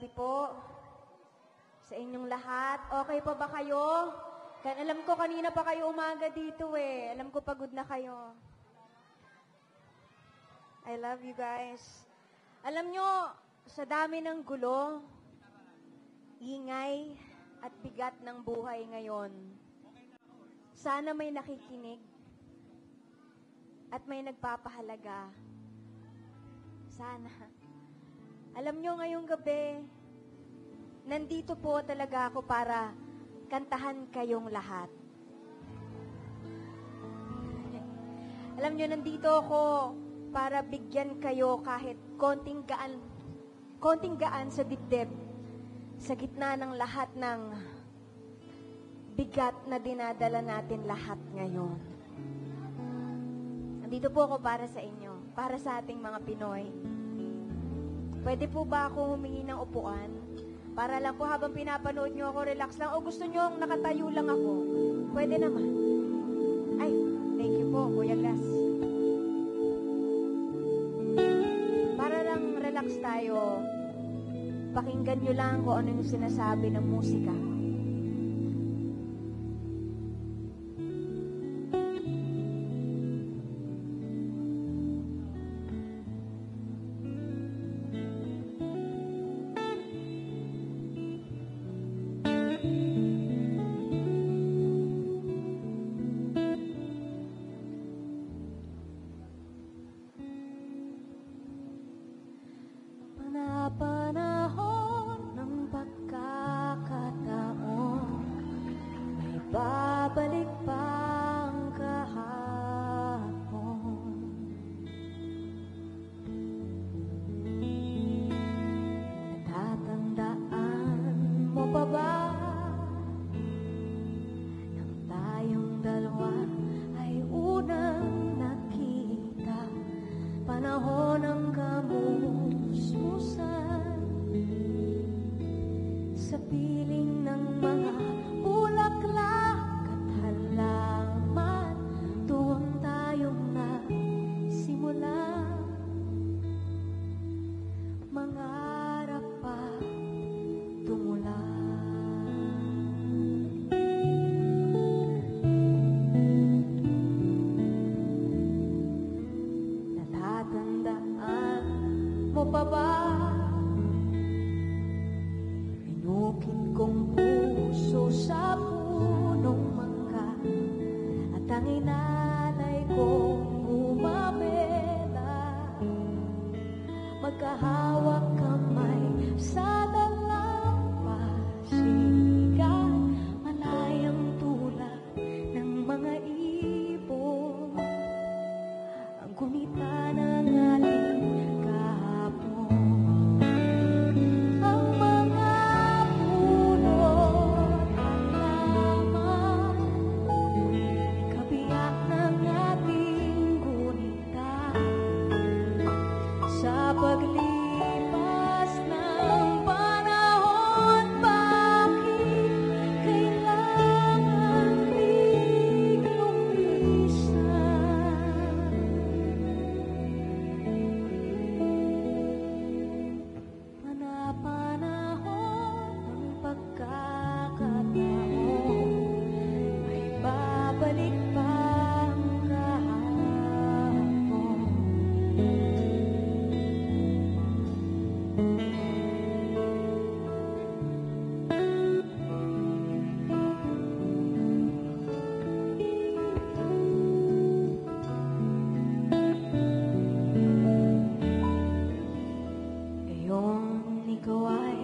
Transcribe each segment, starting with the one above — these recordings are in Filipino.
gabi po sa inyong lahat. Okay pa ba kayo? Alam ko kanina pa kayo umaga dito eh. Alam ko pagod na kayo. I love you guys. Alam nyo, sa dami ng gulo, ingay, at bigat ng buhay ngayon, sana may nakikinig at may nagpapahalaga. Sana. Alam nyo, ngayong gabi, nandito po talaga ako para kantahan kayong lahat. Alam nyo, nandito ako para bigyan kayo kahit konting gaan sa dibdib, sa gitna ng lahat ng bigat na dinadala natin lahat ngayon. Nandito po ako para sa inyo, para sa ating mga Pinoy. Pwede po ba ako humingi ng upuan? Para lang po habang pinapanood nyo ako, relax lang. O gusto nyo nakatayo lang ako? Pwede naman. Ay, thank you po, Kuya Glass. Para lang relax tayo, pakinggan nyo lang kung ano yung sinasabi ng musika. Babalik pa ang kahapon. Natatandaan mo pa ba nang tayong dalawa ay unang nakita? Panahon ng kamusmusan sa piling ng mga bulaklak at halaman, tuwang tayong nagsimula. Mangarap pa tumula. Natatandaan mo pa ba? Pinukit kong puso sa punong mangga at ang inalay kong umabela. Magkahawak kamay sa dalampasigan, malayang tulad ng mga ibon, ang kumita ng aling kahapon. Ang mga puno at halaman, kabiyak ng ating gunita. Sa paglipas ng panahon, bakit kailangan biglumisan? Panahon ng pagkakataon, may babalik pa ang kahapon. Ngayong ikaw ay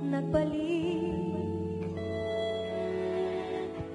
nagbalik at